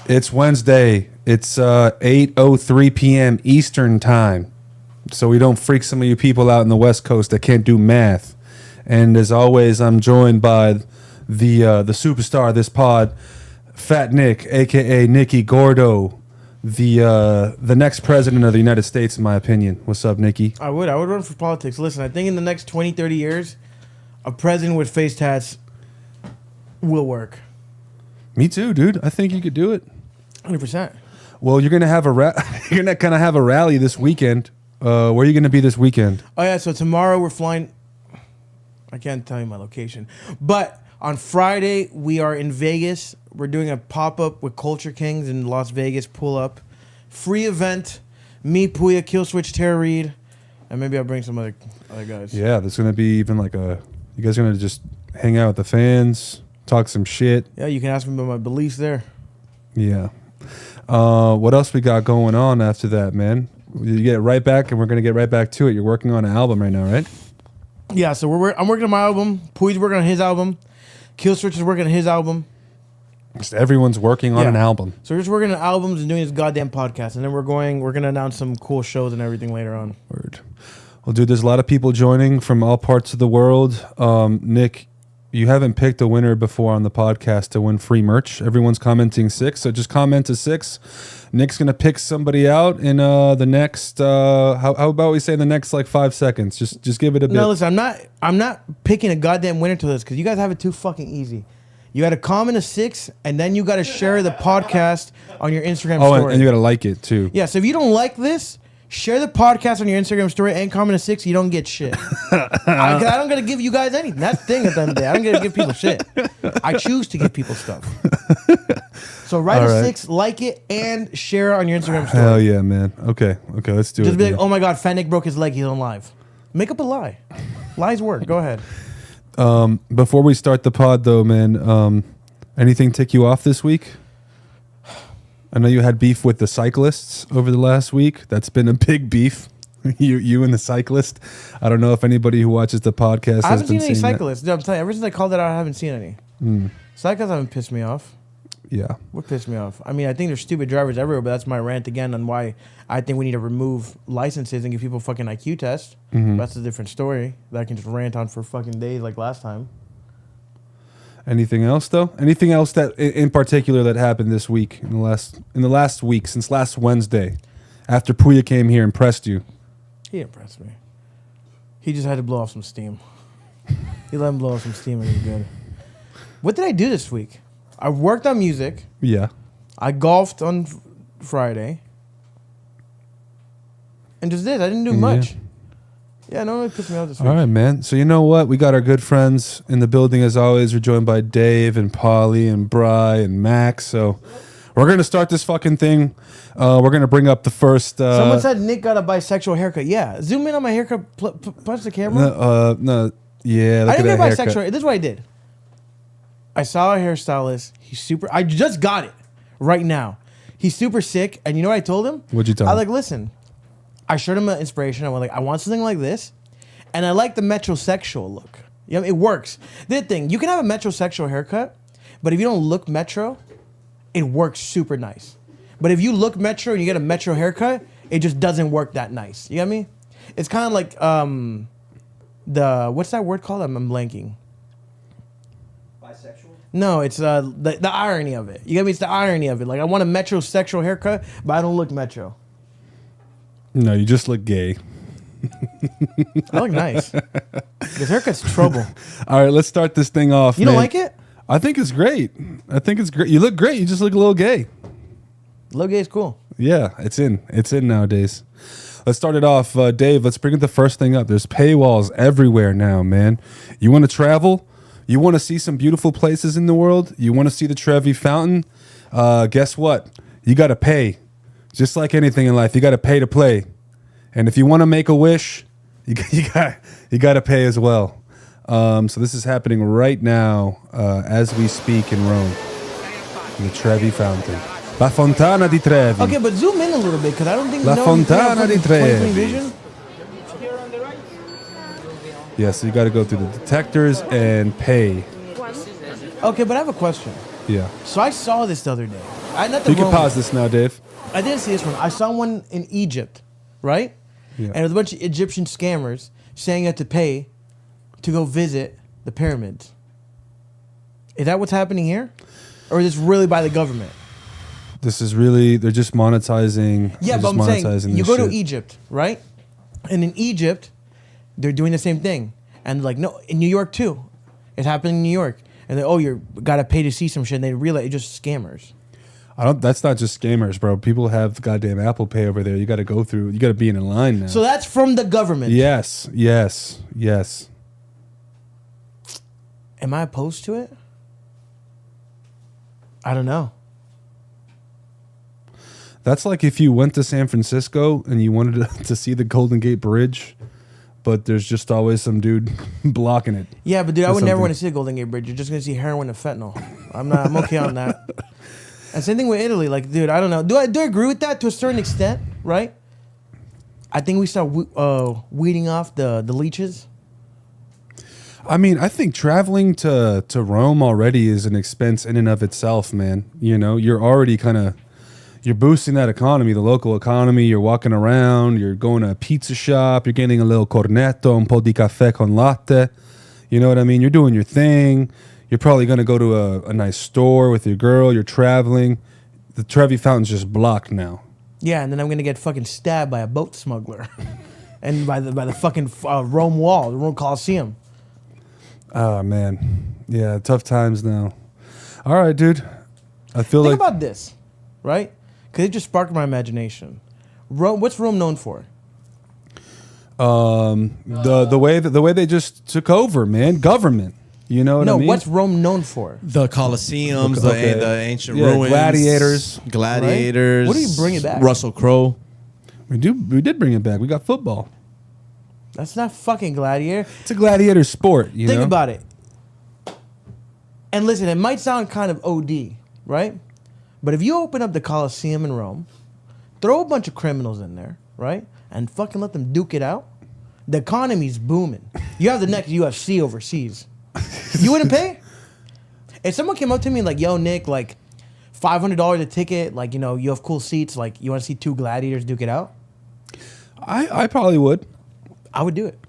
It's Wednesday. It's 8:03 p.m. Eastern time. So we don't freak some of you people out in the West Coast that can't do math. And as always, I'm joined by the superstar of this pod, Fat Nick, a.k.a. Nicky Gordo, the next president of the United States, in my opinion. What's up, Nicky? I would run for politics. Listen, I think in the next 20, 30 years, a president with face tats will work. Me too, dude. I think you could do it. 100%. Well, you're gonna have you're not gonna have a rally this weekend. Where are you gonna be this weekend? Oh yeah, so tomorrow we're flying. I can't tell you my location, but on Friday we are in Vegas. We're doing a pop-up with Culture Kings in Las Vegas. Pull up, free event. Me, Puya, KxllSwtch Tour, and maybe I'll bring some other guys. Yeah, there's gonna be even like you guys are gonna just hang out with the fans, talk some shit. Yeah, you can ask me about my beliefs there. Yeah. What else we got going on after that, man? You get right back, and we're gonna get right back to it. You're working on an album right now, right? Yeah, so I'm working on my album. Pui's working on his album. KxllSwtch is working on his album. Just everyone's working on an album. So we're just working on albums and doing this goddamn podcast, and then we're gonna announce some cool shows and everything later on. Word. Well, dude, there's a lot of people joining from all parts of the world. Nick, you haven't picked a winner before on the podcast to win free merch. Everyone's commenting 6, so just comment to 6. Nick's gonna pick somebody out in the next. How about we say the next like 5 seconds? Just give it a bit. No, listen, I'm not picking a goddamn winner to this because you guys have it too fucking easy. You got to comment a 6, and then you got to share the podcast on your Instagram story. Oh, and you got to like it too. Yeah, so if you don't like this, share the podcast on your Instagram story and comment a 6. You don't get shit. I don't got to give you guys anything. That's the thing at the end of the day. I don't get to give people shit. I choose to give people stuff. So write a 6, like it, and share it on your Instagram story. Hell yeah, man. Okay, let's do it. Just be like, oh my God, Fat Nick broke his leg. He's on live. Make up a lie. Lies work. Go ahead. Before we start the pod, though, man, anything tick you off this week? I know you had beef with the cyclists over the last week. That's been a big beef. you and the cyclist. I don't know if anybody who watches the podcast I has haven't been seen any seeing cyclists. Dude, I'm telling you, ever since I called that out, I haven't seen any. Cyclists haven't pissed me off. Yeah. What pissed me off? I mean, I think there's stupid drivers everywhere, but that's my rant again on why I think we need to remove licenses and give people fucking IQ tests. That's a different story that I can just rant on for fucking days like last time. Anything else though? Anything else that in particular that happened this week in the last week since last Wednesday, after Puya came here and pressed you? He impressed me. He just had to blow off some steam. He let him blow off some steam and he's good. What did I do this week? I worked on music. Yeah. I golfed on Friday. And just did. I didn't do much. Yeah, no one pissed me off this week. All right, man. So you know what? We got our good friends in the building as always. We're joined by Dave and Polly and Bry and Max. So we're going to start this fucking thing. We're going to bring up the first... Someone said Nick got a bisexual haircut. Yeah. Zoom in on my haircut. Punch the camera. No. Yeah, look I didn't at get that bisexual. haircut. This is what I did. I saw a hairstylist. He's super... I just got it right now. He's super sick. And you know what I told him? What'd you tell him? Listen... I showed him an inspiration. I went like, I want something like this, and I like the metrosexual look. You know, it works. The thing, you can have a metrosexual haircut, but if you don't look metro, it works super nice. But if you look metro and you get a metro haircut, it just doesn't work that nice. You get me? It's kind of like what's that word called? I'm blanking. Bisexual? No, it's the irony of it. You get me? It's the irony of it. Like I want a metrosexual haircut, but I don't look metro. No, you just look gay. I look nice. This haircut's trouble. All right, let's start this thing off. You don't like it? I think it's great. You look great. You just look a little gay. Little gay is cool. Yeah, it's in nowadays. Let's start it off. Dave, let's bring the first thing up. There's paywalls everywhere now, man. You want to travel? You want to see some beautiful places in the world? You want to see the Trevi Fountain? Guess what? You got to pay. Just like anything in life, you got to pay to play. And if you want to make a wish, you got to pay as well. So this is happening right now as we speak in Rome, in the Trevi Fountain. La Fontana di Trevi. Okay, but zoom in a little bit because I don't think La Fontana di Trevi. vision. Yeah, so you got to go through the detectors and pay. Okay, but I have a question. Yeah. So I saw this the other day. You can pause this now, Dave. I didn't see this one. I saw one in Egypt, right? Yeah. And it was a bunch of Egyptian scammers saying you had to pay to go visit the pyramids. Is that what's happening here? Or is this really by the government? This is really, they're just monetizing. Yeah, but I'm saying, you go to Egypt, right? And in Egypt, they're doing the same thing. And like, no, in New York too. It's happening in New York. And they, you got to pay to see some shit. And they realize it's just scammers. That's not just scammers, bro. People have goddamn Apple Pay over there. You got to go through, you got to be in a line now. So that's from the government. Yes. Am I opposed to it? I don't know. That's like if you went to San Francisco and you wanted to see the Golden Gate Bridge, but there's just always some dude blocking it. Yeah, but dude, I would never want to see the Golden Gate Bridge. You're just gonna see heroin and fentanyl. I'm okay on that. And same thing with Italy. Like, dude, I don't know. Do I agree with that to a certain extent? Right? I think we start weeding off the leeches. I mean, I think traveling to Rome already is an expense in and of itself, man. You know, you're already you're boosting that economy, the local economy. You're walking around, you're going to a pizza shop, you're getting a little cornetto, un po' di caffè con latte. You know what I mean? You're doing your thing. You're probably going to go to a nice store with your girl. You're traveling. The Trevi Fountain's just blocked now. Yeah, and then I'm going to get fucking stabbed by a boat smuggler. And by the fucking Rome Wall, the Rome Colosseum. Oh, man. Yeah, tough times now. All right, dude. I feel Think about this, right? Because it just sparked my imagination. Rome, what's Rome known for? The way they just took over, man. Government. You know what I mean? No, what's Rome known for? The Colosseums, the ancient ruins, gladiators. Right? What do you bring it back? Russell Crowe. We did bring it back. We got football. That's not fucking Gladiator. It's a gladiator sport. Think about it. And listen, it might sound kind of OD, right? But if you open up the Colosseum in Rome, throw a bunch of criminals in there, right? And fucking let them duke it out, the economy's booming. You have the next UFC overseas. You wouldn't pay? If someone came up to me like, yo, Nick, like $500 a ticket, like, you know, you have cool seats, like, you want to see two gladiators duke it out? I probably would. I would do it.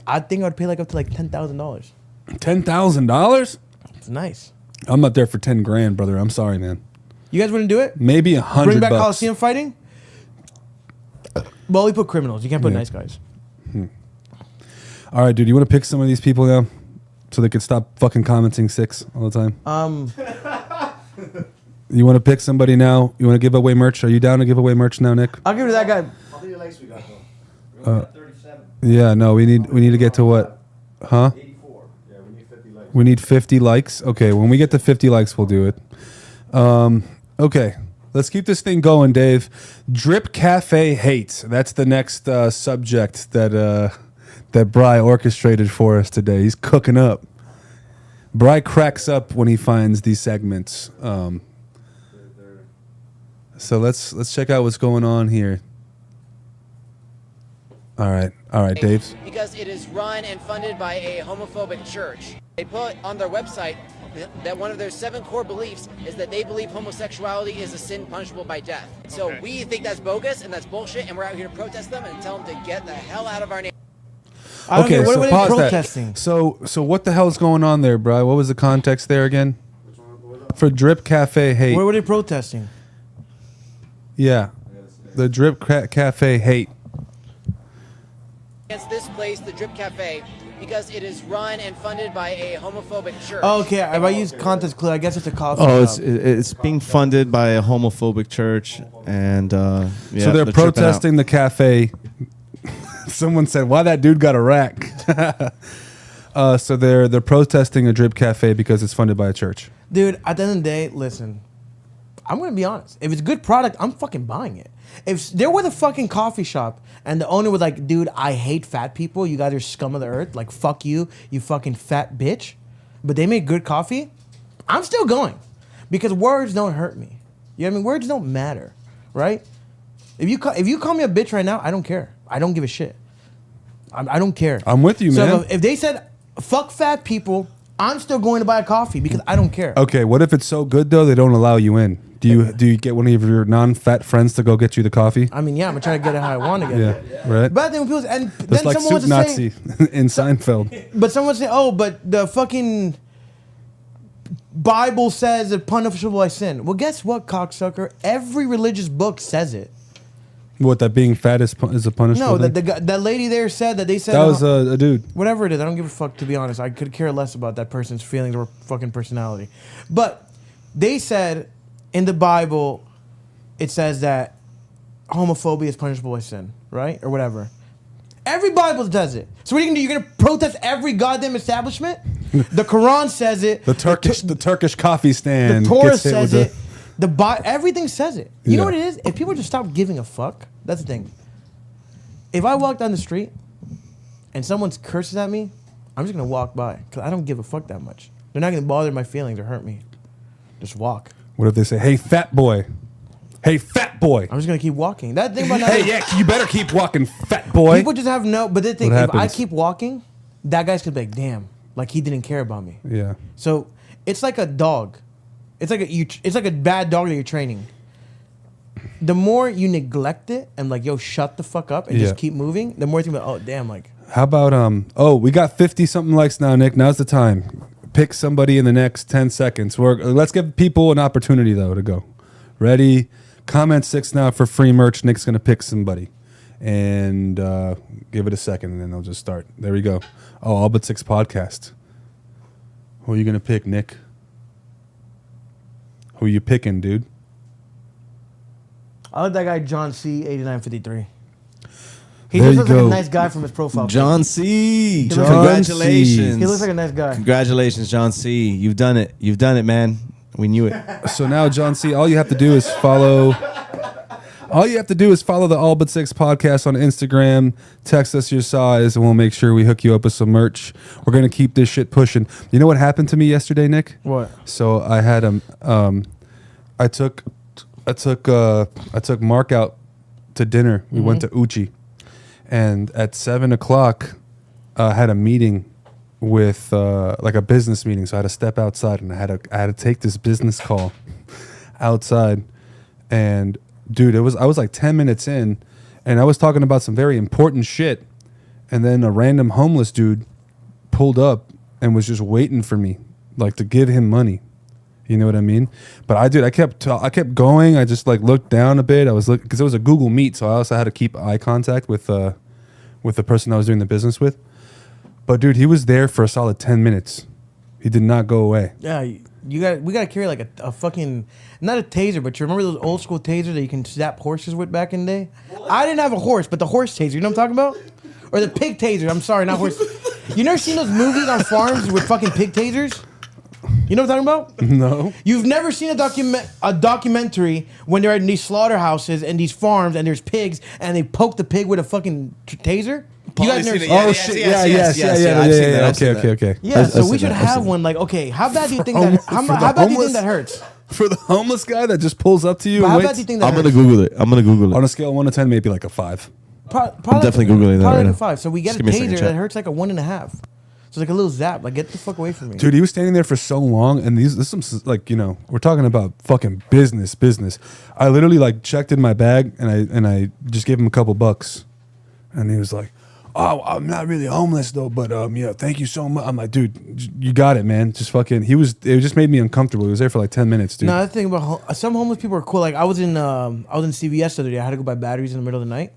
I think I would pay like up to like $10,000. $10,000? It's nice. I'm not there for 10 grand, brother. I'm sorry, man. You guys wouldn't do it? Maybe $100. Bring back Coliseum fighting? Well, we put criminals. You can't put nice guys. All right, dude. You want to pick some of these people now so they could stop fucking commenting 6 all the time? You want to pick somebody now? You want to give away merch? Are you down to give away merch now, Nick? I'll give it to that guy. How many likes we got though? 37. Yeah, no. We need to get to what? Huh? 84. Yeah, we need 50 likes. We need 50 likes. Okay, when we get to 50 likes, we'll do it. Okay, let's keep this thing going, Dave. Drip Cafe hate. That's the next subject that Bry orchestrated for us today. He's cooking up. Bry cracks up when he finds these segments. So let's check out what's going on here. All right, Dave. Because it is run and funded by a homophobic church. They put on their website that one of their 7 core beliefs is that they believe homosexuality is a sin punishable by death. So we think that's bogus and that's bullshit, and we're out here to protest them and tell them to get the hell out of our neighborhood. Okay, what so are they pause protesting? that. So what the hell's going on there, Bri? What was the context there again? For Drip Cafe hate. What were they protesting? Yeah, the Drip Cafe hate. Against this place, the Drip Cafe, because it is run and funded by a homophobic church. Okay, if I use context clue, I guess it's a coffee shop. It's being funded by a homophobic church, and so they're protesting the cafe. Someone said, "Why that dude got a rack?" So they're protesting a Drip Cafe because it's funded by a church. Dude, at the end of the day, listen, I'm going to be honest. If it's a good product, I'm fucking buying it. If there was a fucking coffee shop and the owner was like, dude, I hate fat people. You guys are scum of the earth. Like, fuck you, you fucking fat bitch. But they make good coffee. I'm still going. Because words don't hurt me. You know what I mean? Words don't matter, right? If you call me a bitch right now, I don't care. I don't give a shit. I don't care. I'm with you, man. So if they said, fuck fat people, I'm still going to buy a coffee because I don't care. Okay, what if it's so good though they don't allow you in? Do you get one of your non-fat friends to go get you the coffee? I mean, yeah, I'm gonna try to get it how I want to get it. Yeah, right. But I think when people and It's then like someone Soup wants to Nazi say, in Seinfeld. but someone say, oh, but the fucking Bible says it's punishable by sin. Well, guess what, cocksucker? Every religious book says it. What, that being fat is a punishment? No, that lady there said that they said that was a dude. whatever it is. I don't give a fuck, to be honest. I could care less about that person's feelings or fucking personality. But they said in the Bible, it says that homophobia is punishable by sin, right? Or whatever. Every Bible does it. So what are you gonna do? You're gonna protest every goddamn establishment? The Quran says it. The Turkish coffee stand. The Torah gets hit with says it. Everything says it. You know Yeah. what it is? If people just stop giving a fuck, that's the thing. If I walk down the street and someone curses at me, I'm just gonna walk by because I don't give a fuck that much. They're not gonna bother my feelings or hurt me. Just walk. What if they say, "Hey, fat boy"? Hey, fat boy. I'm just gonna keep walking. That thing about Hey, yeah, you better keep walking, fat boy. people just have no. But the thing, What if I happens? keep walking, that guy's gonna be like, "Damn, like he didn't care about me." Yeah. So it's like a dog. It's like a bad dog that you're training. The more you neglect it and like, yo, shut the fuck up and Yeah. just keep moving, the more it's gonna be like, oh damn, like How about oh, we got 50 something likes now, Nick. Now's the time. Pick somebody in the next 10 seconds. Let's give people an opportunity though to go. Ready? Comment 6 now for free merch. Nick's gonna pick somebody. And give it a second and then they'll just start. There we go. Oh, All But 6 podcast. Who are you gonna pick, Nick? Who you picking, dude? I like that guy John C. 8953. He There just you looks like go. a nice guy from his profile. John C. John Congratulations. He looks like a nice guy. Congratulations, John C. You've done it. You've done it, man. We knew it. So now, John C., all you have to do is follow. All you have to do is follow the All But 6 podcast on Instagram. Text us your size, and we'll make sure we hook you up with some merch. We're gonna keep this shit pushing. You know what happened to me yesterday, Nick? What? So I had I took Mark out to dinner. We went to Uchi, and at 7:00, I had a meeting with like a business meeting. So I had to step outside, and I had to take this business call outside, and. Dude, I was like 10 minutes in, and I was talking about some very important shit, and then a random homeless dude pulled up and was just waiting for me, like to give him money. You know what I mean? But I kept going. I just like looked down a bit. I was looking because it was a Google Meet, so I also had to keep eye contact with the person I was doing the business with. But dude, he was there for a solid 10 minutes. He did not go away. Yeah, we gotta carry like a fucking, not a taser, but you remember those old school tasers that you can zap horses with back in the day? I didn't have a horse, but the horse taser, you know what I'm talking about? Or the pig taser. I'm sorry, not horse. You never seen those movies on farms with fucking pig tasers? You know what I'm talking about? No. You've never seen a documentary when they're in these slaughterhouses and these farms and there's pigs and they poke the pig with a fucking taser? You guys never seen Oh shit! Yeah. Okay. Yeah, so we seen should that, I've have seen one. Like, okay, how bad do you think that? How bad do you think that hurts? For the homeless guy that just pulls up to you and How bad waits? do you think that I'm hurts? gonna Google it. On a scale of 1 to 10, maybe like a 5. Probably I'm definitely Googling that probably right like now. a 5. So we get Just a give me a second, taser chat. that hurts like a 1.5. So it's like a little zap. Like, get the fuck away from me. Dude, he was standing there for so long, and this is some like, you know, we're talking about fucking business. I literally like checked in my bag, and I just gave him a couple bucks, and he was like, "Oh, I'm not really homeless though, but yeah, thank you so much." I'm like, dude, you got it, man. Just fucking. It just made me uncomfortable. He was there for like 10 minutes, dude. No, the thing about some homeless people are cool. Like, I was in CVS the other day. I had to go buy batteries in the middle of the night,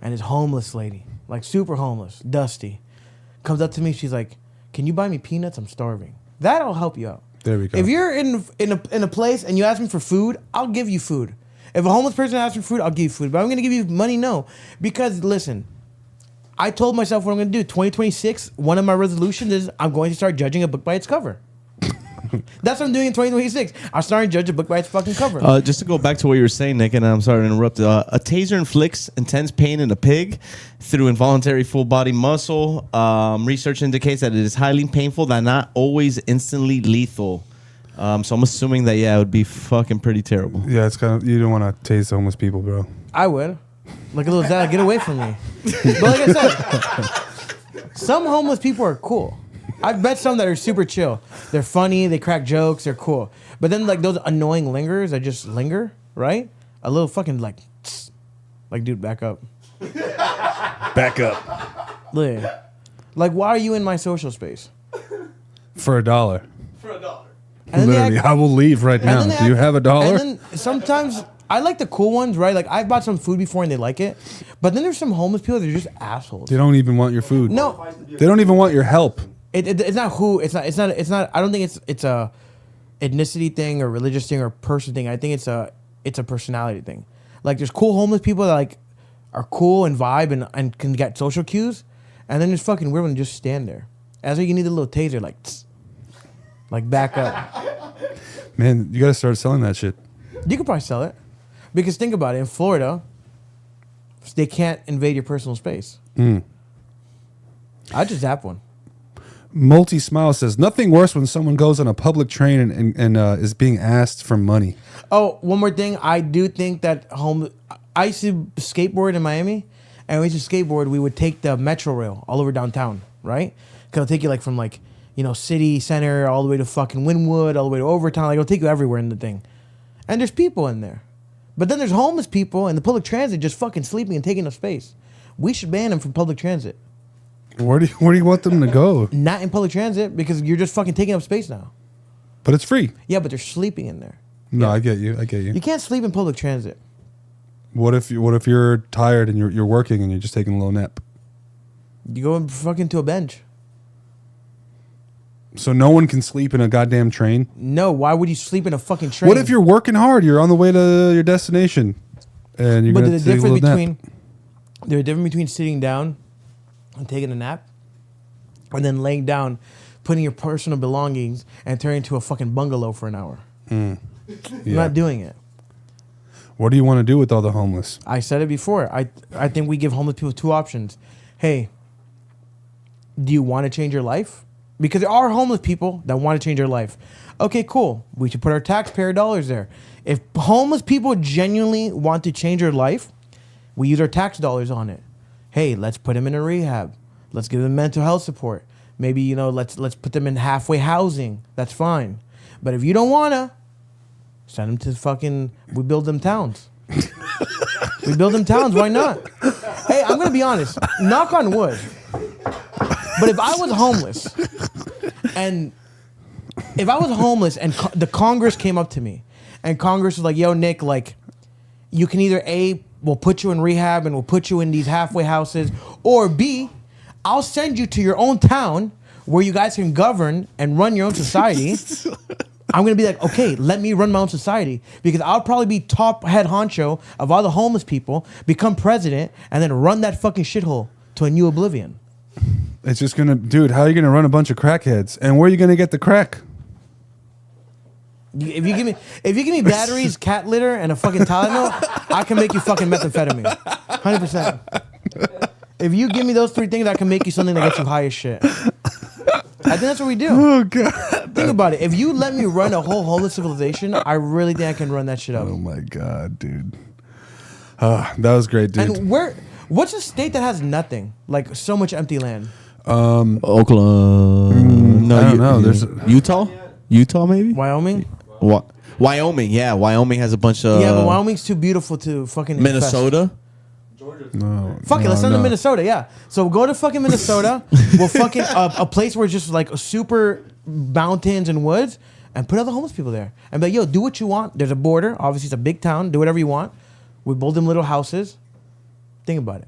and this homeless lady, like super homeless, dusty, comes up to me. She's like, "Can you buy me peanuts? I'm starving." That'll help you out. There we go. If you're in a place and you ask me for food, I'll give you food. If a homeless person asks for food, I'll give you food. But I'm gonna give you money, no, because listen. I told myself what I'm going to do. 2026, one of my resolutions is I'm going to start judging a book by its cover. That's what I'm doing in 2026. I'm starting to judge a book by its fucking cover. Just to go back to what you were saying, Nick, and I'm sorry to interrupt. A taser inflicts intense pain in a pig through involuntary full body muscle. Research indicates that it is highly painful, that not always instantly lethal. So I'm assuming that, yeah, it would be fucking pretty terrible. Yeah, it's kind of, you don't want to tase homeless people, bro. I would. Like a little Zach, get away from me. But like I said, some homeless people are cool. I've met some that are super chill. They're funny. They crack jokes. They're cool. But then like those annoying lingerers that just linger, right? A little fucking like, dude, back up. Back up. Yeah. Like, why are you in my social space? For $1. And then they Literally, act- I will leave right and now. then they Do you act- have $1? And then sometimes I like the cool ones, right? Like I've bought some food before and they like it. But then there's some homeless people that are just assholes. They don't even want your food. No, They don't even want your help. it's not who. It's not. I don't think it's a ethnicity thing or religious thing or person thing. I think it's a personality thing. Like there's cool homeless people that like are cool and vibe and can get social cues, and then there's fucking weird ones that just stand there. That's why you need a little taser, like back up. Man, you got to start selling that shit. You could probably sell it, because think about it. In Florida, they can't invade your personal space. I just zap one. Multi Smile says nothing worse when someone goes on a public train and is being asked for money. Oh, one more thing. I do think that I used to skateboard in Miami, and we used to skateboard. We would take the metro rail all over downtown, right? Because it'll take you like from like, city center all the way to fucking Wynwood, all the way to Overtown. Like it'll take you everywhere in the thing. And there's people in there. But then there's homeless people in the public transit just fucking sleeping and taking up space. We should ban them from public transit. Where do you want them to go? Not in public transit, because you're just fucking taking up space now. But it's free. Yeah, but they're sleeping in there. No, I get you. You can't sleep in public transit. What if you're tired and you're working and you're just taking a little nap? You go fucking to a bench. So no one can sleep in a goddamn train? No, why would you sleep in a fucking train? What if you're working hard? You're on the way to your destination, and you're But going there's to a take a little difference nap. there's a difference between sitting down and taking a nap, and then laying down, putting your personal belongings, and turning into a fucking bungalow for an hour. I'm not doing it. What do you want to do with all the homeless? I said it before. I think we give homeless people two options. Hey, do you want to change your life? Because there are homeless people that want to change their life. Okay, cool. We should put our taxpayer dollars there. If homeless people genuinely want to change their life, we use our tax dollars on it. Hey, let's put them in a rehab. Let's give them mental health support. Maybe, let's put them in halfway housing. That's fine. But if you don't wanna, send them to fucking, we build them towns. We build them towns, why not? Hey, I'm gonna be honest, knock on wood. But if I was homeless and the Congress came up to me and Congress was like, yo, Nick, like, you can either A, we'll put you in rehab and we'll put you in these halfway houses, or B, I'll send you to your own town where you guys can govern and run your own society. I'm going to be like, okay, let me run my own society, because I'll probably be top head honcho of all the homeless people, become president, and then run that fucking shithole to a new oblivion. It's just going to... Dude, how are you going to run a bunch of crackheads? And where are you going to get the crack? If you give me batteries, cat litter, and a fucking Tylenol, I can make you fucking methamphetamine. 100%. If you give me those three things, I can make you something that gets you high as shit. I think that's what we do. Oh, God. Think about it. If you let me run a whole homeless civilization, I really think I can run that shit up. Oh, my God, dude. That was great, dude. And what's a state that has nothing? Like so much empty land? Oakland. No, I don't know. There's Utah, maybe. Wyoming? Wyoming. Yeah, Wyoming has a bunch of. Yeah, but Wyoming's too beautiful to fucking Minnesota. no. Fuck it, let's send no. them to Minnesota, yeah. So go to fucking Minnesota. We'll fucking a place where it's just like super mountains and woods, and put all the homeless people there. And be like, yo, do what you want. There's a border. Obviously, it's a big town. Do whatever you want. We build them little houses. Think about it.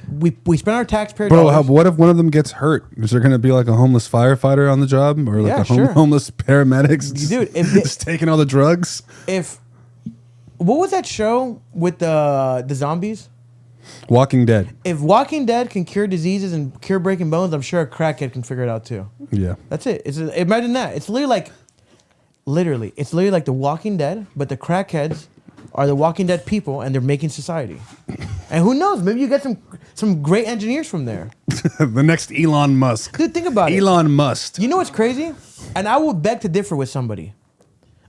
We spend our taxpayer Bro, dollars. what if one of them gets hurt? Is there going to be like a homeless firefighter on the job, or like Yeah, a sure. homeless paramedics? Dude, if just taking all the drugs. What was that show with the zombies? Walking Dead. If Walking Dead can cure diseases and cure breaking bones, I'm sure a crackhead can figure it out too. Yeah. That's it. Imagine that. It's literally like The Walking Dead, but the crackheads are the Walking Dead people, and they're making society. And who knows? Maybe you get some great engineers from there. The next Elon Musk. Dude, think about it. Elon Musk. You know what's crazy? And I will beg to differ with somebody.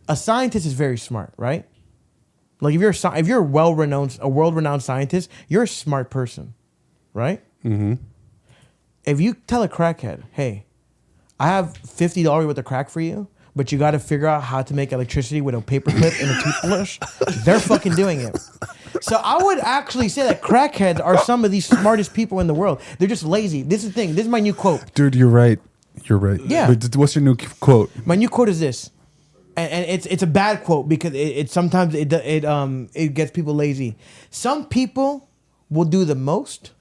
A scientist is very smart, right? Like if you're a world-renowned scientist, you're a smart person, right? Mm-hmm. If you tell a crackhead, hey, I have $50 worth of crack for you, but you got to figure out how to make electricity with a paperclip and a toothbrush. They're fucking doing it. So I would actually say that crackheads are some of the smartest people in the world. They're just lazy. This is the thing. This is my new quote. Dude, you're right. You're right. Yeah. But what's your new quote? My new quote is this, and it's a bad quote because it sometimes it gets people lazy. Some people will do the most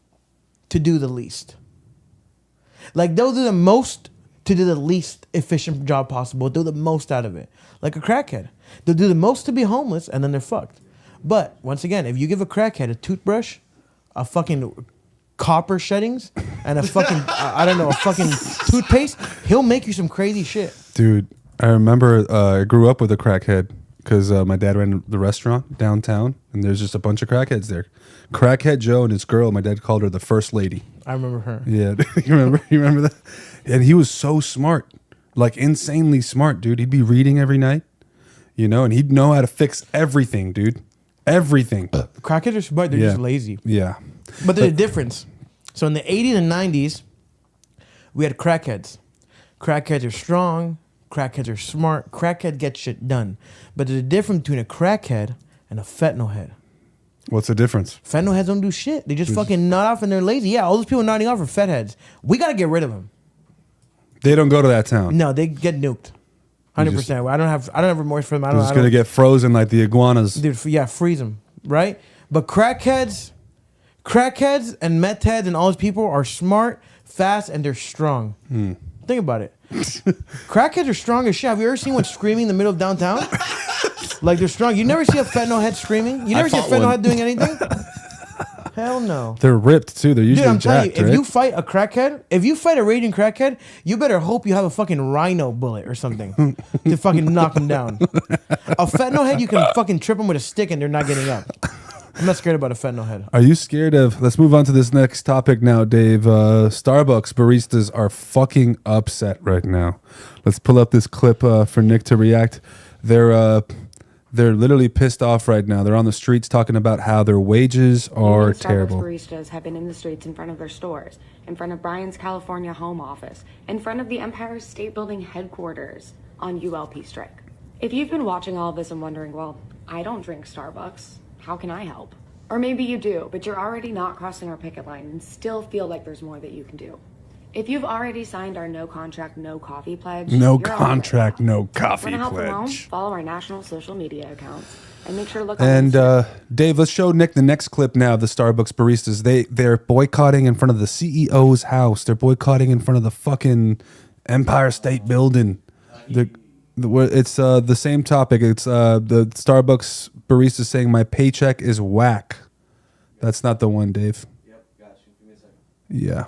to do the least. Like they'll do the most to do the least efficient job possible. Do the most out of it. Like a crackhead, they'll do the most to be homeless, and then they're fucked. But once again, if you give a crackhead a toothbrush, a fucking copper sheddings, and a fucking a fucking toothpaste, he'll make you some crazy shit. Dude, I remember I grew up with a crackhead because my dad ran the restaurant downtown, and there's just a bunch of crackheads there. Crackhead Joe and his girl, my dad called her the first lady. I remember her. Yeah, you remember that? And he was so smart, like insanely smart, dude. He'd be reading every night, and he'd know how to fix everything, dude. Everything. Crackheads are smart. They're just lazy. Yeah. But there's a difference. So in the 80s and 90s, we had crackheads. Crackheads are strong. Crackheads are smart. Crackhead gets shit done. But there's a difference between a crackhead and a fentanyl head. What's the difference? Fentanyl heads don't do shit. They just fucking nod off and they're lazy. Yeah, all those people nodding off are fed heads. We got to get rid of them. They don't go to that town. No, they get nuked. 100%. I don't have remorse for them. They're just going to get frozen like the iguanas. Dude, freeze them, right? But crackheads and meth heads and all those people are smart, fast, and they're strong. Think about it. Crackheads are strong as shit. Have you ever seen one screaming in the middle of downtown? Like they're strong. You never see a fentanyl head screaming? You never see a fentanyl head doing anything? Hell no. They're ripped too. They're usually Dude, I'm telling jacked, you, if right? you fight a crackhead, if you fight a raging crackhead, you better hope you have a fucking rhino bullet or something to fucking knock him down. A fentanyl head, you can fucking trip him with a stick and they're not getting up. I'm not scared about a fentanyl head. Are you scared of... Let's move on to this next topic now, Dave. Starbucks baristas are fucking upset right now. Let's pull up this clip for Nick to react. They're literally pissed off right now. They're on the streets talking about how their wages are terrible. Starbucks baristas have been in the streets in front of their stores, in front of Brian's California home office, in front of the Empire State Building headquarters on ULP strike. If you've been watching all of this and wondering, well, I don't drink Starbucks, how can I help? Or maybe you do, but you're already not crossing our picket line and still feel like there's more that you can do. If you've already signed our no contract, no coffee pledge, No contract, no coffee Want to help along? pledge. Follow our national social media accounts and make sure to look. And on Dave, let's show Nick the next clip now of the Starbucks baristas. They're boycotting in front of the CEO's house. They're boycotting in front of the fucking Empire State Building. It's the same topic. It's the Starbucks barista saying my paycheck is whack. That's not the one, Dave. Yep, got you. Give me a second. Yeah.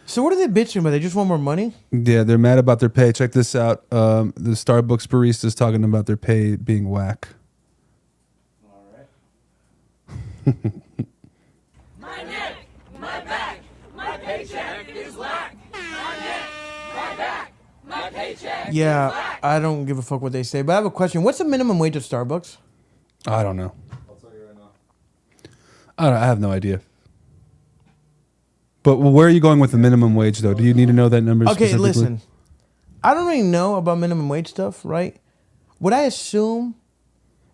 So what are they bitching about? They just want more money? Yeah, they're mad about their pay. Check this out. The Starbucks baristas talking about their pay being whack. All right. My neck, my back, my paycheck is whack. My neck, my back, my paycheck is Yeah, whack. I don't give a fuck what they say. But I have a question. What's the minimum wage at Starbucks? I don't know. I'll tell you right now. I have no idea. But where are you going with the minimum wage, though? Do you need to know that number Okay, specifically? listen. I don't really know about minimum wage stuff, right? Would I assume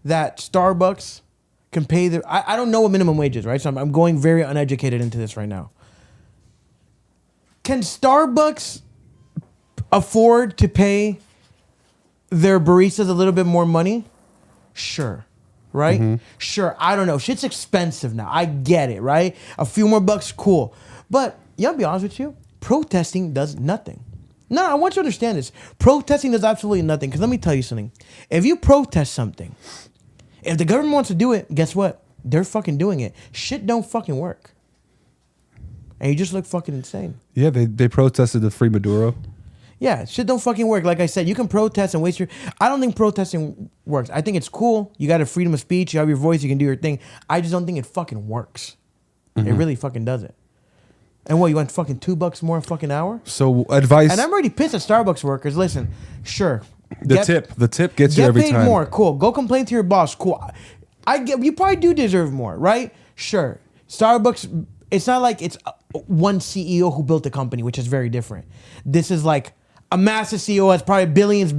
that Starbucks can pay their... I don't know what minimum wage is, right? So I'm going very uneducated into this right now. Can Starbucks afford to pay their baristas a little bit more money? Sure. Right? Sure. I don't know. Shit's expensive now. I get it, right? A few more bucks, cool. But, yeah, I'll be honest with you, protesting does nothing. No, I want you to understand this. Protesting does absolutely nothing. Because let me tell you something. If you protest something, if the government wants to do it, guess what? They're fucking doing it. Shit don't fucking work. And you just look fucking insane. Yeah, they protested the free Maduro. Yeah, shit don't fucking work. Like I said, you can protest and waste your... I don't think protesting works. I think it's cool. You got a freedom of speech. You have your voice. You can do your thing. I just don't think it fucking works. It really fucking doesn't. And what, you want fucking $2 more a fucking hour? So advice... And I'm already pissed at Starbucks workers. Listen, sure. The tip gets you Get every paid time. more. Cool. Go complain to your boss. Cool. I get. You probably do deserve more, right? Sure. Starbucks. It's not like it's one CEO who built the company, which is very different. This is like a massive CEO has probably billions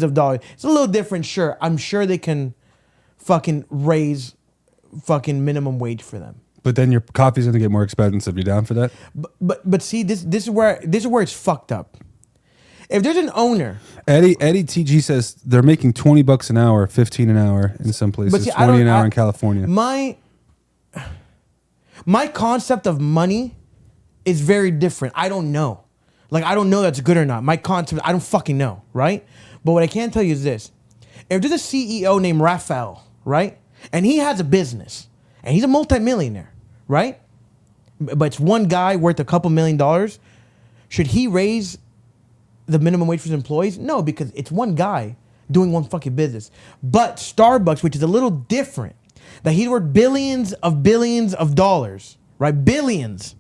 of dollars. It's a little different, sure. I'm sure they can fucking raise fucking minimum wage for them. But then your coffee's gonna get more expensive. You down for that? But see, this is where it's fucked up. If there's an owner, Eddie TG says they're making $20 an hour, 15 an hour in some places, see, 20 an hour in California. My concept of money is very different. I don't know. Like, I don't know that's good or not. My concept, I don't fucking know, right? But what I can tell you is this. If there's a CEO named Raphael, right? And he has a business, and he's a multimillionaire, right? But it's one guy worth a couple $1 million. Should he raise the minimum wage for his employees? No, because it's one guy doing one fucking business. But Starbucks, which is a little different, that he's worth billions of dollars, right? Billions.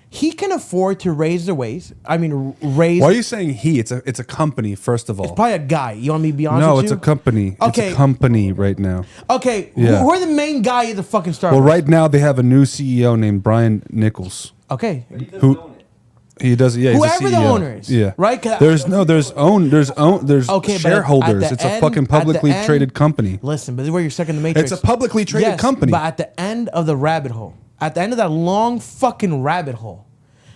He can afford to raise the wage. I mean, raise. Why are you saying he? It's a company, first of all. It's probably a guy. You want me to be honest No, with it's you? a company. Okay. It's a company right now. Okay, Yeah. who are the main guy of the fucking Starbucks? Well, right now they have a new CEO named Brian Nichols. Okay. Who? He does. Yeah, Whoever he's the a CEO. owner is, Yeah. right? 'Cause There's Okay, but shareholders. at the It's a end- fucking publicly at the end- traded company. Listen, but this is where you're stuck in the matrix. It's a publicly traded Yes, company. But at the end of the rabbit hole, at the end of that long fucking rabbit hole,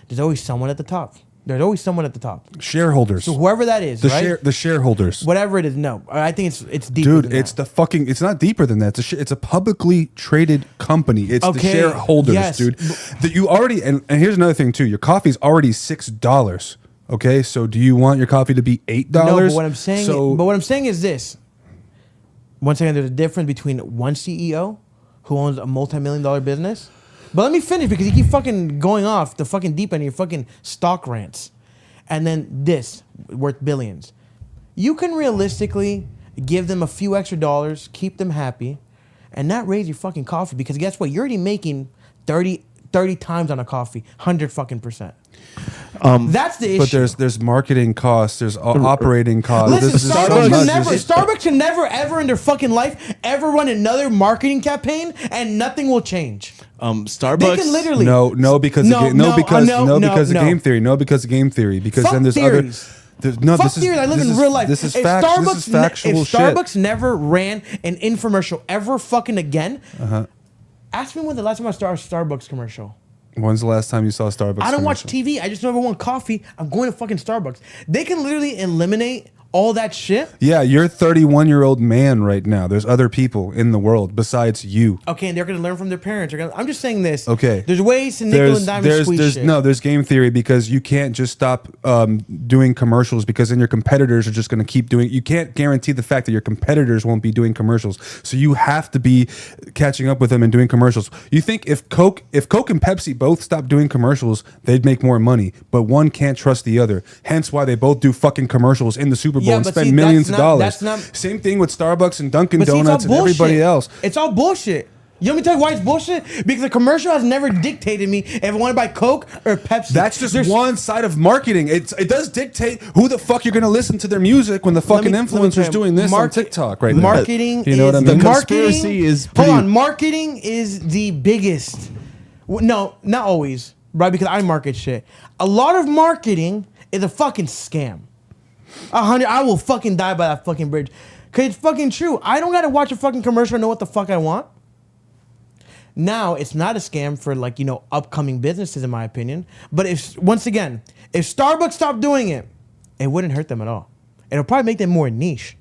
there's always someone at the top. There's always someone at the top. Shareholders. So whoever that is, right? The shareholders. Whatever it is, no. I think it's deeper Dude, than it's that. the fucking. It's not deeper than that. It's a publicly traded company. It's the Okay, shareholders, yes. dude. That you already and here's another thing too. Your coffee's already $6. Okay, so do you want your coffee to be $8? No, but what I'm saying is this. Once again, there's a difference between one CEO who owns a multi-million-dollar business. But let me finish because you keep fucking going off the fucking deep end of your fucking stock rants. And then this, worth billions. You can realistically give them a few extra dollars, keep them happy, and not raise your fucking coffee because guess what? You're already making 30 times on a coffee, 100 fucking %. That's the issue. But there's marketing costs, there's operating costs. Listen, This is so Starbucks much. Starbucks can never, ever in their fucking life ever run another marketing campaign, and nothing will change. Starbucks. They can literally No, because of game theory. No, because of game theory. Because Fuck then there's theories. other. Fuck theories. I live in real life. This is If facts. Starbucks, This is factual if shit. Starbucks never ran an infomercial ever fucking again, ask me when the last time I saw a Starbucks commercial. When's the last time you saw a Starbucks? I don't watch commercial? TV. I just never want coffee. I'm going to fucking Starbucks. They can literally eliminate all that shit. Yeah, you're a 31-year-old man right now. There's other people in the world besides you. Okay, and they're going to learn from their parents. I'm just saying this. Okay. There's ways to nickel and diamond squeeze shit. There's game theory because you can't just stop doing commercials because then your competitors are just going to keep doing. You can't guarantee the fact that your competitors won't be doing commercials. So you have to be catching up with them and doing commercials. You think if Coke and Pepsi both stopped doing commercials, they'd make more money. But one can't trust the other. Hence why they both do fucking commercials in the Super Bowl and but spend see, millions of dollars. that's not- Same thing with Starbucks and Dunkin' But see, it's all Donuts and everybody bullshit. else. It's all bullshit. You want me to tell you why it's bullshit? Because the commercial has never dictated me if I want to buy Coke or Pepsi. That's just There's- one side of marketing. It does dictate who the fuck you're going to listen to their music when the fucking let me tell influencer's you, doing this on TikTok right now. Marketing You know what I is mean? The marketing conspiracy is hold pretty- on. Marketing is the biggest. No, not always, right? Because I market shit. A lot of marketing is a fucking scam. I will fucking die by that fucking bridge. Cause it's fucking true. I don't gotta watch a fucking commercial and know what the fuck I want. Now it's not a scam for upcoming businesses in my opinion. But if Starbucks stopped doing it, it wouldn't hurt them at all. It'll probably make them more niche.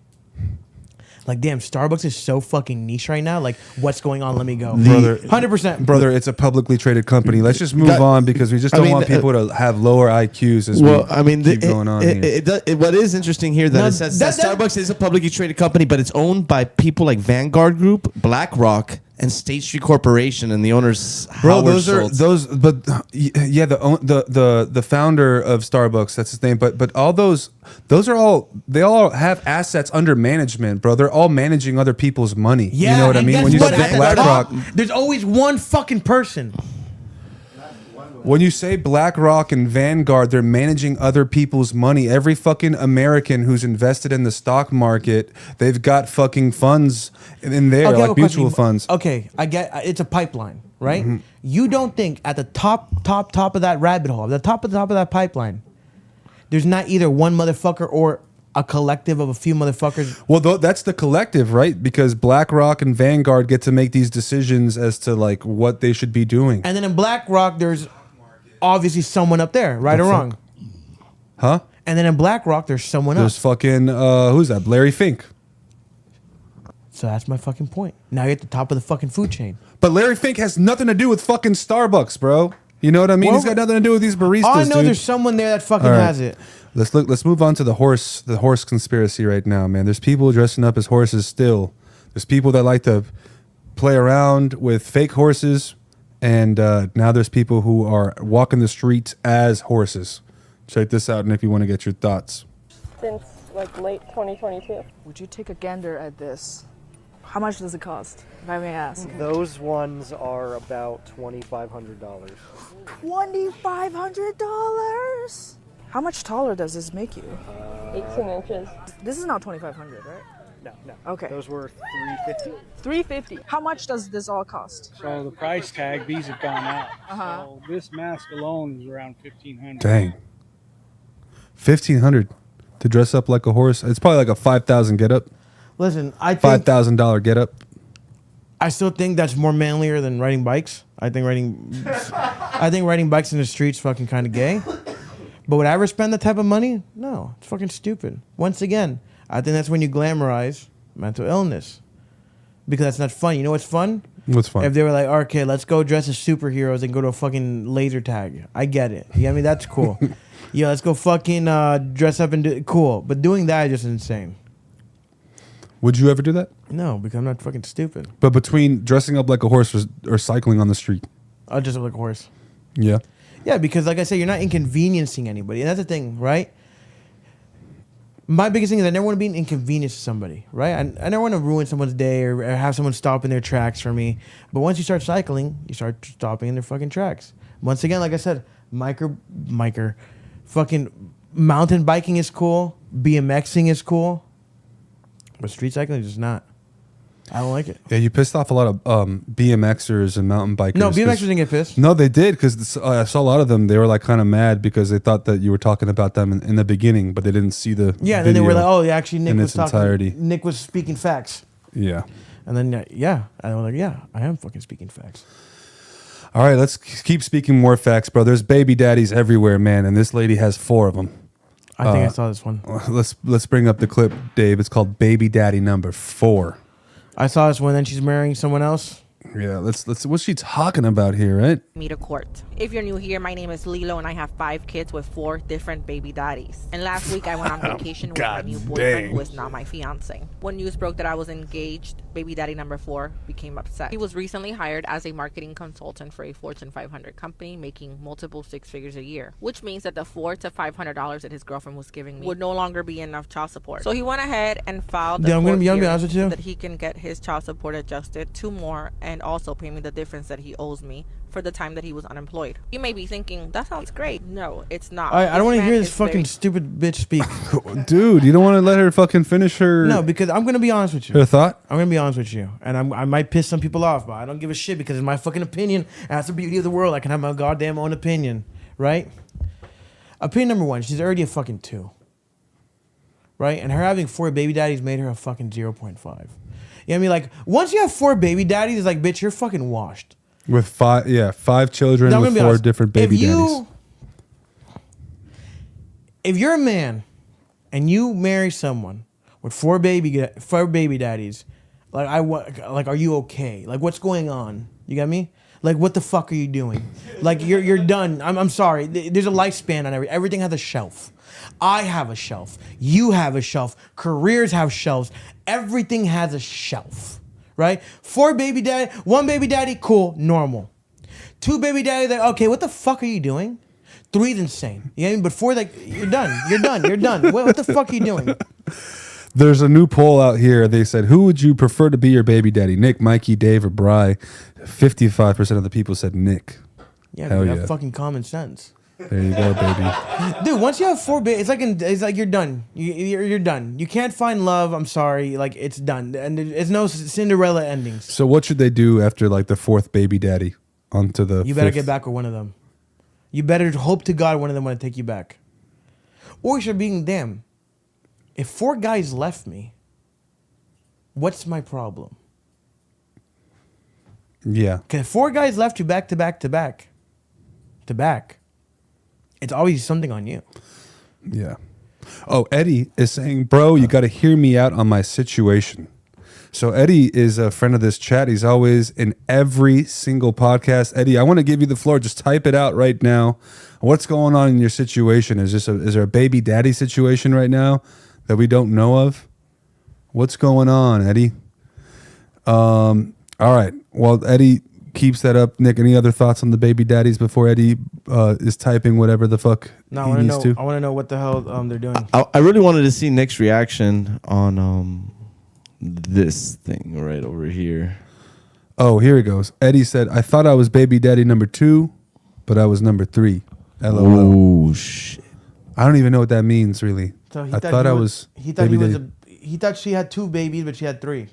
Like, damn, Starbucks is so fucking niche right now. Like, what's going on? Let me go. Brother, 100%. Brother, it's a publicly traded company. Let's just move on because we just don't want people to have lower IQs as we keep going on here. What is interesting here that No, it says that- that Starbucks is a publicly traded company, but it's owned by people like Vanguard Group, BlackRock, and State Street Corporation, and the owners. Bro, Howard Schultz. the founder of Starbucks, that's his name. But all those are all, they all have assets under management, bro. They're all managing other people's money. Yeah, you know what I and mean? guess When you what? say At the BlackRock, top, there's always one fucking person. When you say BlackRock and Vanguard, they're managing other people's money. Every fucking American who's invested in the stock market, they've got fucking funds in there, Okay, I have like a mutual question. funds. Okay, I get it's a pipeline, right? You don't think at the top of that rabbit hole, the top of that pipeline, there's not either one motherfucker or a collective of a few motherfuckers. Well, that's the collective, right? Because BlackRock and Vanguard get to make these decisions as to like what they should be doing. And then in BlackRock, there's obviously someone up there, right or wrong? Huh? And then in BlackRock, there's someone There's else. fucking who's that? Larry Fink. So that's my fucking point. Now you're at the top of the fucking food chain. But Larry Fink has nothing to do with fucking Starbucks, bro. You know what I mean? Well, He's got nothing to do with these baristas. All I know, dude. there's someone there that fucking All right. has it. Let's move on to the horse conspiracy right now, man. There's people dressing up as horses still. There's people that like to play around with fake horses, and now there's people who are walking the streets as horses. Check this out, and if you want to get your thoughts. Since like late 2022. Would you take a gander at this? How much does it cost, if I may ask? Those ones are about $2,500. $2,500? How much taller does this make you? 18 inches. This is not 2,500, right? No. Okay. Those were $350. $350. How much does this all cost? So the price tag, these have gone up. Uh-huh. So this mask alone is around $1,500. Dang. 1,500 to dress up like a horse. It's probably like a 5,000 get up. Listen, I think $5,000 get up. I still think that's more manlier than riding bikes. I think riding bikes in the streets fucking kind of gay. But would I ever spend that type of money? No, it's fucking stupid. Once again, I think that's when you glamorize mental illness, because that's not fun. You know what's fun? What's fun? If they were like, okay, let's go dress as superheroes and go to a fucking laser tag. I get it. You know what I mean? That's cool. Yeah, let's go fucking dress up and do cool. But doing that is just insane. Would you ever do that? No, because I'm not fucking stupid. But between dressing up like a horse or cycling on the street. I'll dress up like a horse. Yeah. Yeah, because like I said, you're not inconveniencing anybody. And that's the thing, right? My biggest thing is I never want to be an inconvenience to somebody, right? I never want to ruin someone's day or have someone stop in their tracks for me. But once you start cycling, you start stopping in their fucking tracks. Once again, like I said, fucking mountain biking is cool. BMXing is cool. But street cycling is just not. I don't like it. Yeah, you pissed off a lot of BMXers and mountain bikers. No, BMXers didn't get pissed. No, they did, because I saw a lot of them. They were like kind of mad because they thought that you were talking about them in the beginning, but they didn't see the Yeah, and then they were video like, oh, yeah, actually, Nick in was its talking. entirety. Nick was speaking facts. Yeah. And then, yeah. And I was like, yeah, I am fucking speaking facts. All right, let's keep speaking more facts, bro. There's baby daddies everywhere, man, and this lady has 4 of them. I think I saw this one. Let's bring up the clip, Dave. It's called Baby Daddy Number 4. I saw this one. Then she's marrying someone else. Yeah, let's. What's she talking about here, right? Me to court. If you're new here, my name is Lilo and I have 5 kids with 4 different baby daddies. And last week I went on vacation with my new boyfriend who is now my fiance. When news broke that I was engaged, baby daddy number 4 became upset. He was recently hired as a marketing consultant for a Fortune 500 company making multiple 6 figures a year, which means that the $400 to $500 that his girlfriend was giving me would no longer be enough child support. So he went ahead and filed Yeah, I'm gonna be hearing honest with you. so that he can get his child support adjusted to more and also pay me the difference that he owes me for the time that he was unemployed. You may be thinking, that sounds great. No, it's not. I don't want to man hear this is fucking very- stupid bitch speak. Dude, you don't want to let her fucking finish her No, because I'm going to be honest with you. her thought? I'm going to be honest with you. And I might piss some people off, but I don't give a shit because it's my fucking opinion. And that's the beauty of the world. I can have my goddamn own opinion, right? Opinion number 1, she's already a fucking 2. Right? And her having 4 baby daddies made her a fucking 0.5. You know what I mean? Like, once you have 4 baby daddies, it's like, bitch, you're fucking washed. With 5 children Now, I'm with gonna be 4 honest. different baby daddies. If you're a man and you marry someone with 4 baby daddies, like, are you okay? Like, what's going on? You got me? Like, what the fuck are you doing? Like, you're done. I'm sorry. There's a lifespan on everything has a shelf. I have a shelf. You have a shelf. Careers have shelves. Everything has a shelf, right? 4 baby daddy, 1 baby daddy, cool, normal. 2 baby daddy, like, okay, what the fuck are you doing? 3 is insane. You know what I mean? But 4, like, you're done. You're done. You're done. What the fuck are you doing? There's a new poll out here. They said, who would you prefer to be your baby daddy? Nick, Mikey, Dave, or Bri? 55% of the people said Nick. Yeah, Hell dude, yeah. have fucking common sense. There you go, baby. Dude, once you have 4 babies, it's like you're done. You're done. You can't find love. I'm sorry. Like, it's done. And it's no Cinderella endings. So what should they do after like the 4th baby daddy onto the You better 5th? get back with one of them. You better hope to God one of them want to take you back. Or you should be, damn, if 4 guys left me, what's my problem? Yeah. Because if 4 guys left you back to back to back to back, it's always something on you. Yeah. Oh, Eddie is saying, bro, you got to hear me out on my situation. So Eddie is a friend of this chat. He's always in every single podcast. Eddie, I want to give you the floor. Just type it out right now. What's going on in your situation? Is there a baby daddy situation right now that we don't know of? What's going on, Eddie? All right. Well, Eddie keeps that up. Nick, any other thoughts on the baby daddies before Eddie is typing whatever the fuck No, he I needs to? want to know what the hell they're doing. I really wanted to see Nick's reaction on this thing right over here. Oh, here it goes. Eddie said, I thought I was baby daddy number 2, but I was number 3. LOL. Oh, shit. I don't even know what that means, really. So I thought I was He thought baby he was daddy. he thought she had 2 babies, but she had 3.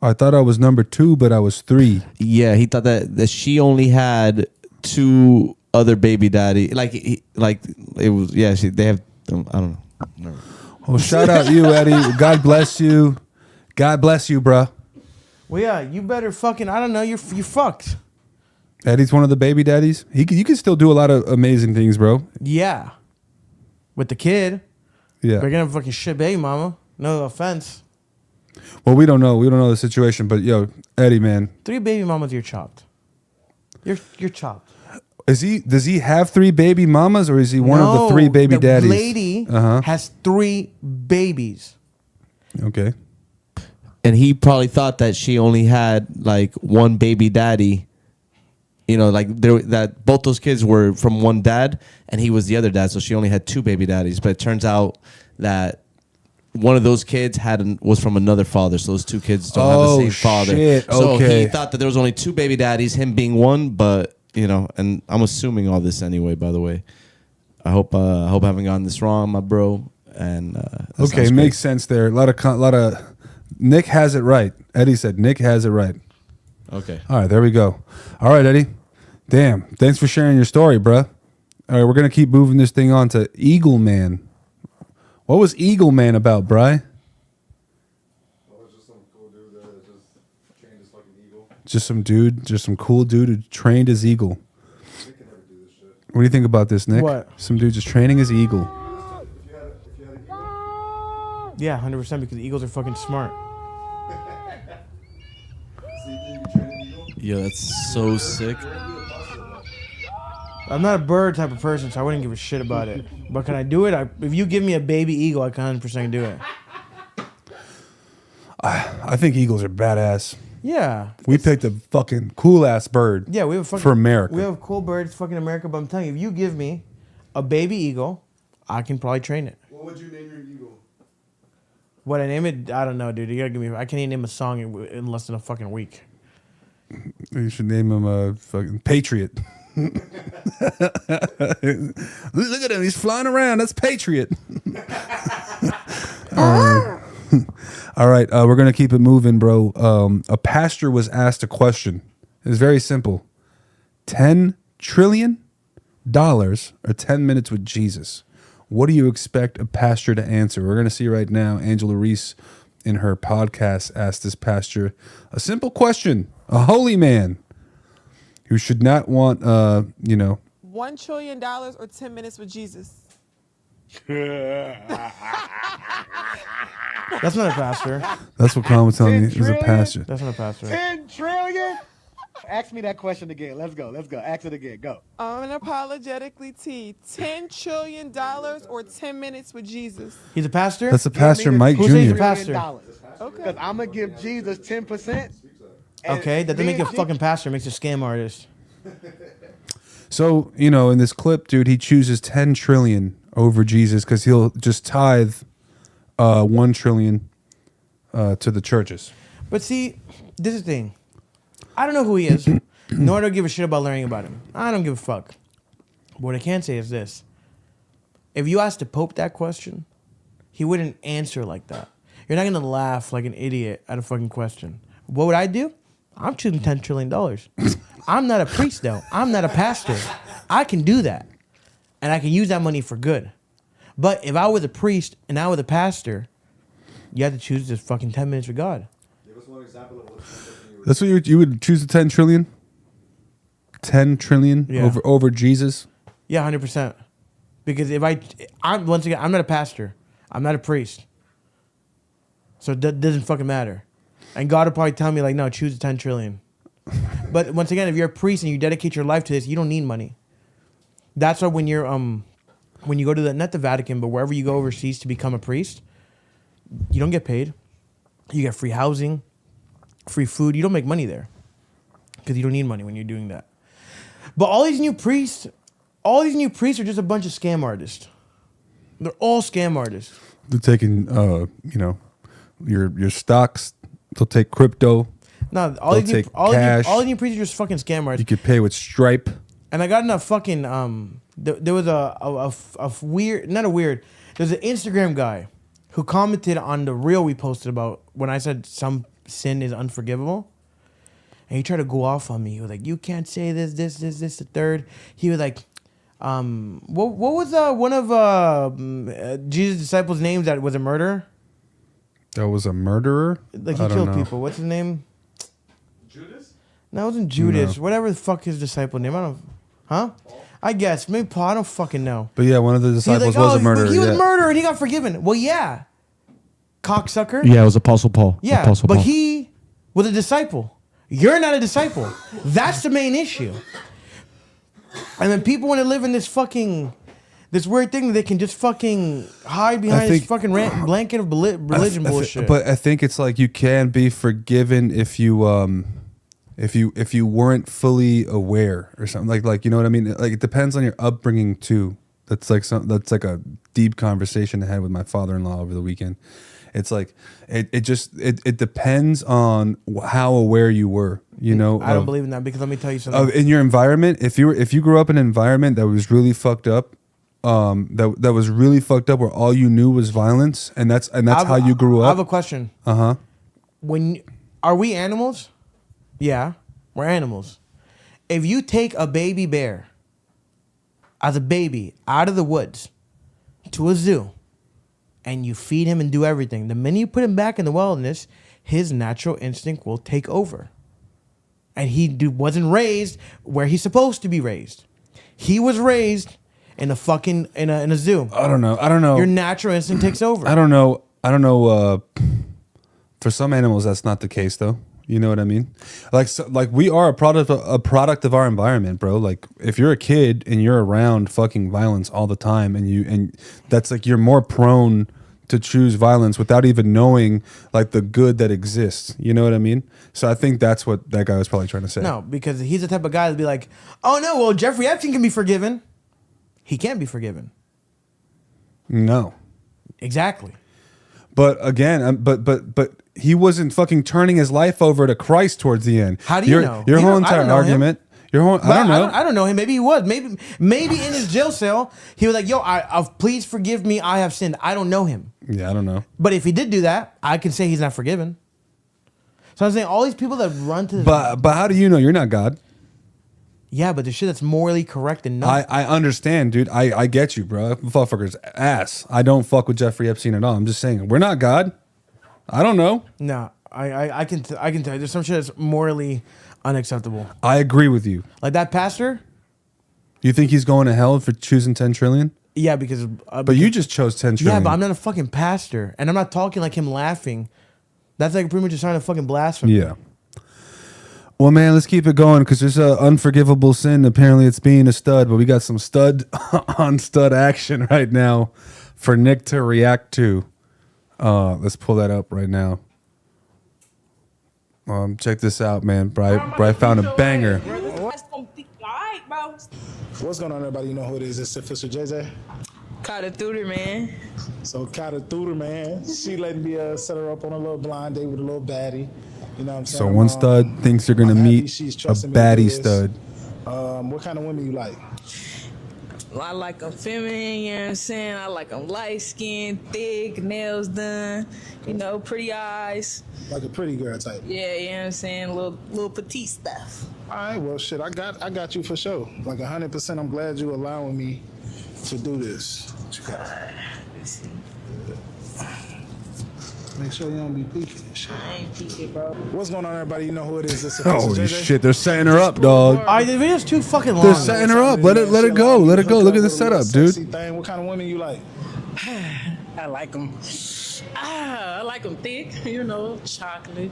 I thought I was number 2, but I was 3. Yeah, he thought that she only had 2 other baby daddy. Like it was. Yeah, they have. I don't know. Never. Well, shout out you, Eddie. God bless you. God bless you, bruh. Well, yeah, you better fucking, I don't know, you fucked. Eddie's one of the baby daddies. You can still do a lot of amazing things, bro. Yeah. With the kid. Yeah. They're gonna fucking shit baby mama. No offense. Well, we don't know. We don't know the situation, but yo, Eddie, man. 3 baby mamas, you're chopped. You're chopped. Does he have 3 baby mamas, or is he one of the 3 baby the daddies? lady has 3 babies. Okay. And he probably thought that she only had like 1 baby daddy. You know, like that both those kids were from one dad, and he was the other dad, so she only had 2 baby daddies. But it turns out that one of those kids was from another father, so those 2 kids don't have the same father. Shit. So Okay. he thought that there was only 2 baby daddies, him being one. But you know, and I'm assuming all this anyway. By the way, I hope I haven't gotten this wrong, my bro. And okay, makes sense there. A lot of Nick has it right. Eddie said Nick has it right. Okay. All right, there we go. All right, Eddie. Damn. Thanks for sharing your story, bruh. All right, we're gonna keep moving this thing on to Eagle Man. What was Eagle Man about, Bri? Just some cool dude who trained as eagle. What do you think about this, Nick? What? Some dude just training as eagle. Yeah, 100% because eagles are fucking smart. Yo, that's so sick. I'm not a bird type of person, so I wouldn't give a shit about it. But can I do it? If you give me a baby eagle, I can 100% do it. I think eagles are badass. Yeah. We picked a fucking cool ass bird. Yeah, we have a fucking, for America. We have cool birds, fucking America. But I'm telling you, if you give me a baby eagle, I can probably train it. What would you name your eagle? What I name it? I don't know, dude. You gotta give me. I can't even name a song in less than a fucking week. You should name him a fucking Patriot. Look at him. He's flying around. That's Patriot. All right. We're going to keep it moving, bro. A pastor was asked a question. It's very simple. $10 trillion or 10 minutes with Jesus? What do you expect a pastor to answer? We're going to see right now Angela Reese in her podcast asked this pastor a simple question. A holy man who should not want, $1 trillion or 10 minutes with Jesus? That's not a pastor. That's what Colin was telling me. He's a pastor. That's not a pastor. 10 trillion? Ask me that question again. Let's go. Ask it again. Go. Unapologetically T. $10 trillion or 10 minutes with Jesus? He's a pastor? That's a pastor, Mike Who says he's a Jr. pastor? Okay. Because I'm going to give Jesus 10%. Okay, that doesn't make you a fucking pastor. It makes you a scam artist. So, in this clip, dude, he chooses 10 trillion over Jesus because he'll just tithe 1 trillion to the churches. But see, this is the thing. I don't know who he is, No, I don't give a shit about learning about him. I don't give a fuck. But what I can say is this. If you asked the Pope that question, he wouldn't answer like that. You're not going to laugh like an idiot at a fucking question. What would I do? I'm choosing $10 trillion. I'm not a priest, though. I'm not a pastor. I can do that. And I can use that money for good. But if I was a priest and I was a pastor, you have to choose this fucking 10 minutes with God. Give us one example of what's That's what you would choose the 10 trillion? 10 trillion Yeah. over Jesus? Yeah, 100%. Because if I'm once again, I'm not a pastor. I'm not a priest. So it doesn't fucking matter. And God will probably tell me, like, no, choose the 10 trillion. But once again, if you're a priest and you dedicate your life to this, you don't need money. That's why when you're when you go to not the Vatican, but wherever you go overseas to become a priest, you don't get paid. You get free housing, free food. You don't make money there because you don't need money when you're doing that. But all these new priests are just a bunch of scam artists. They're all scam artists. They're taking, your stocks. They'll take crypto. No, all these new priests are just fucking scam artists. You could pay with Stripe. And I got enough fucking there was a weird, not a weird. There's an Instagram guy who commented on the reel we posted about when I said some sin is unforgivable. And he tried to go off on me. He was like, "You can't say this, the third." He was like, what was one of Jesus' disciples' names that was a murderer? That was a murderer? Like he killed people. What's his name? Judas? No, it wasn't Judas. No. Whatever the fuck his disciple name. I don't. Huh? I guess maybe Paul. I don't fucking know. But yeah, one of the disciples was a murderer. He was yeah. a murderer and he got forgiven. Well, yeah. Cocksucker. Yeah, it was Apostle Paul. Yeah, Apostle but Paul. he was a disciple. You're not a disciple. That's the main issue. And then people want to live in this weird thing that they can just fucking hide behind this fucking blanket of religion bullshit. But I think it's like you can be forgiven if you weren't fully aware or something like you know what I mean. Like it depends on your upbringing too. That's like a deep conversation I had with my father-in-law over the weekend. It's like it depends on how aware you were. You know, I don't believe in that because let me tell you something. In your environment, if you grew up in an environment that was really fucked up, that was really fucked up, where all you knew was violence, and that's how you grew up. I have a question. Are we animals? Yeah, we're animals. If you take a baby bear as a baby out of the woods to a zoo, and you feed him and do everything, the minute you put him back in the wilderness, his natural instinct will take over. And he wasn't raised where he's supposed to be raised. He was raised in a fucking in a zoo. I don't know. Your natural instinct takes over. I don't know. For some animals, that's not the case, though. You know what I mean? Like we are a product of our environment, bro. Like if you're a kid and you're around fucking violence all the time, and that's like you're more prone to choose violence without even knowing like the good that exists. You know what I mean? So I think that's what that guy was probably trying to say. No, because he's the type of guy that'd be like, "Oh no, well Jeffrey Epstein can be forgiven." He can't be forgiven. No. Exactly. But again, but he wasn't fucking turning his life over to Christ towards the end. How do you know? Your whole entire argument. Your whole. I don't know. I don't know him. Maybe he was. Maybe in his jail cell, he was like, "Yo, please forgive me. I have sinned." I don't know him. Yeah, I don't know. But if he did do that, I can say he's not forgiven. So I'm saying all these people that run to this. But how do you know you're not God? Yeah, but the shit that's morally correct and not. I understand, dude. I get you, bro. Motherfucker's ass. I don't fuck with Jeffrey Epstein at all. I'm just saying we're not God. I don't know. No, I can tell you. There's some shit that's morally unacceptable. I agree with you. Like that pastor. You think he's going to hell for choosing 10 trillion? Yeah, because. But you just chose 10 trillion. Yeah, but I'm not a fucking pastor, and I'm not talking like him laughing. That's like pretty much just trying to fucking blaspheme. Yeah. Well, man, let's keep it going because there's an unforgivable sin. Apparently, it's being a stud, but we got some stud on stud action right now for Nick to react to. Let's pull that up right now. Check this out, man. Bri found a banger. What's going on, everybody? You know who it is. It's Official JJ. Carter Thuder, man. So Carter Thuder, man. She let me set her up on a little blind date with a little baddie. You know what I'm saying? So one stud thinks you're gonna I'm happy meet she's a trusting me to do baddie this. stud. What kind of women you like? I like them feminine, you know what I'm saying? I like them light skinned, thick, nails done, you know, pretty eyes. Like a pretty girl type. Yeah, you know what I'm saying? Little petite stuff. All right, well, shit, I got you for sure. Like 100%. I'm glad you allowing me to do this. What you got? Make sure you don't be peeking and shit. I ain't peeking, bro. What's going on, everybody? You know who it is. This is Holy JJ. shit, they're setting her up, dog. The video's too fucking long. They're setting her up. Let it go. Let it go. Look at the setup, dude. Thing. What kind of women you like? I like them. I like them thick, you know, chocolate,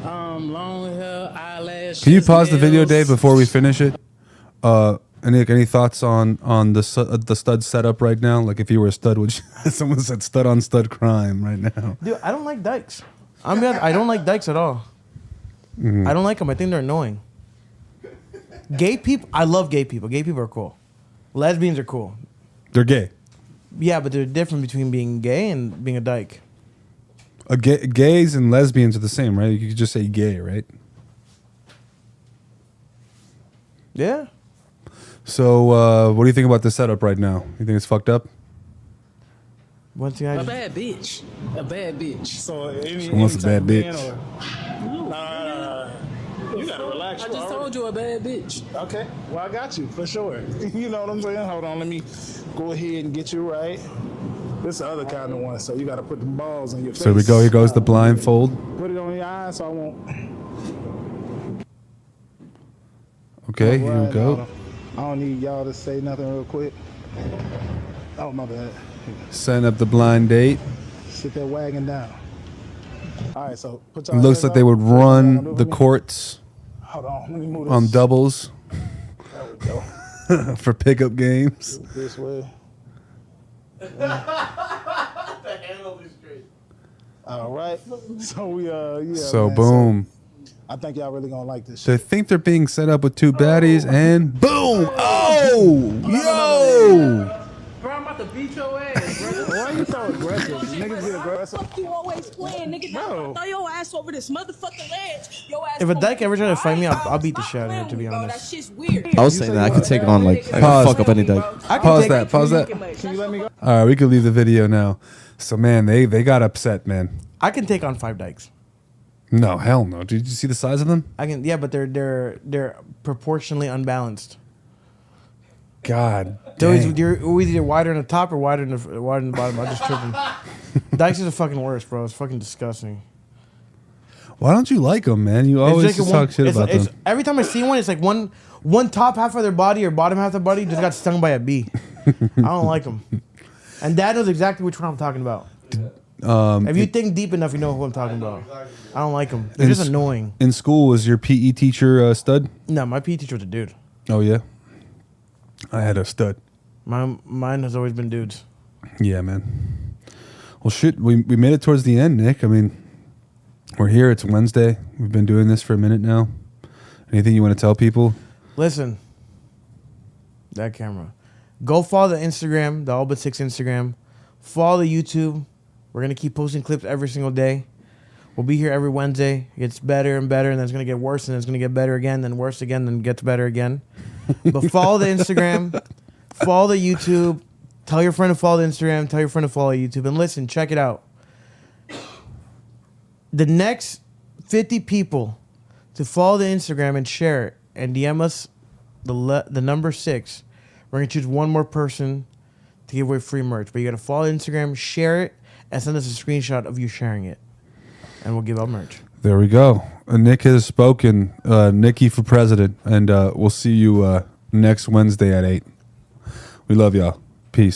long hair, eyelashes. Can you pause the video, nails. Dave, before we finish it? Any thoughts on the stud setup right now? Like if you were a stud, would you, someone said stud on stud crime right now? Dude, I don't like dykes. I don't like dykes at all. I don't like them. I think they're annoying. Gay people, I love gay people. Gay people are cool. Lesbians are cool. They're gay. Yeah, but they're different between being gay and being a dyke. Gays and lesbians are the same, right? You could just say gay, right? Yeah. So, what do you think about the setup right now? You think it's fucked up? One thing A bad bitch. A bad bitch. So any, Someone's a bad bitch. You gotta relax. I just told you a bad bitch. Okay, well I got you for sure. You know what I'm saying? Hold on, let me go ahead and get you right. This is the other kind of one, so you gotta put the balls on your face. So we go. Here goes the blindfold. Put it on your eyes, so I won't. Okay, here we go. I don't need y'all to say nothing real quick. Oh my bad. Setting up the blind date. Sit that wagon down. All right, so put It your looks hands like up. they would run the courts Hold on, let me move this. on doubles There we go. for pickup games. This way. The handle is straight. All right. So we yeah. So man, boom. I think y'all really gonna like this They shit. think they're being set up with two baddies, and boom! Oh, yo! Bro, I'm about to beat your ass, bro. Why you so aggressive? Niggas get aggressive. Fuck you always playing, nigga. Bro. Throw your ass over this motherfucking ledge. Your ass If a gonna dyke be ever try to fight me, alright, I'll beat the shit out of her, to be bro. That honest. shit's weird. I was saying that I could take on like I could Pause. fuck up any dyke. Pause that. Pause that. Can you let me go? All right, we can leave the video now. So man, they got upset, man. I can take on 5 dykes. No, hell no. Did you see the size of them? I can, yeah, but they're proportionally unbalanced. God, They're dang. always either wider in the top or wider in the bottom. I'm just tripping. Dykes is the fucking worst, bro. It's fucking disgusting. Why don't you like them, man? You always It's just like talk shit about them. Every time I see one, it's like one top half of their body or bottom half of their body just got stung by a bee. I don't like them. And Dad knows exactly which one I'm talking about. If you think deep enough, you know who I'm talking about. I don't like them. They're just annoying. In school, was your PE teacher a stud? No, my PE teacher was a dude. Oh yeah, I had a stud. Mine has always been dudes. Yeah, man. Well, shit, we made it towards the end, Nick. I mean, we're here. It's Wednesday. We've been doing this for a minute now. Anything you want to tell people? Listen, that camera. Go follow the Instagram, the All But 6 Instagram. Follow the YouTube. We're going to keep posting clips every single day. We'll be here every Wednesday. It gets better and better, and then it's going to get worse, and then it's going to get better again, then worse again, then gets better again. But follow the Instagram. Follow the YouTube. Tell your friend to follow the Instagram. Tell your friend to follow YouTube. And listen, check it out. The next 50 people to follow the Instagram and share it and DM us the number 6, we're going to choose one more person to give away free merch. But you got to follow Instagram, share it, and send us a screenshot of you sharing it. And we'll give out merch. There we go. Nick has spoken. Nikki for president. And we'll see you next Wednesday at 8. We love y'all. Peace.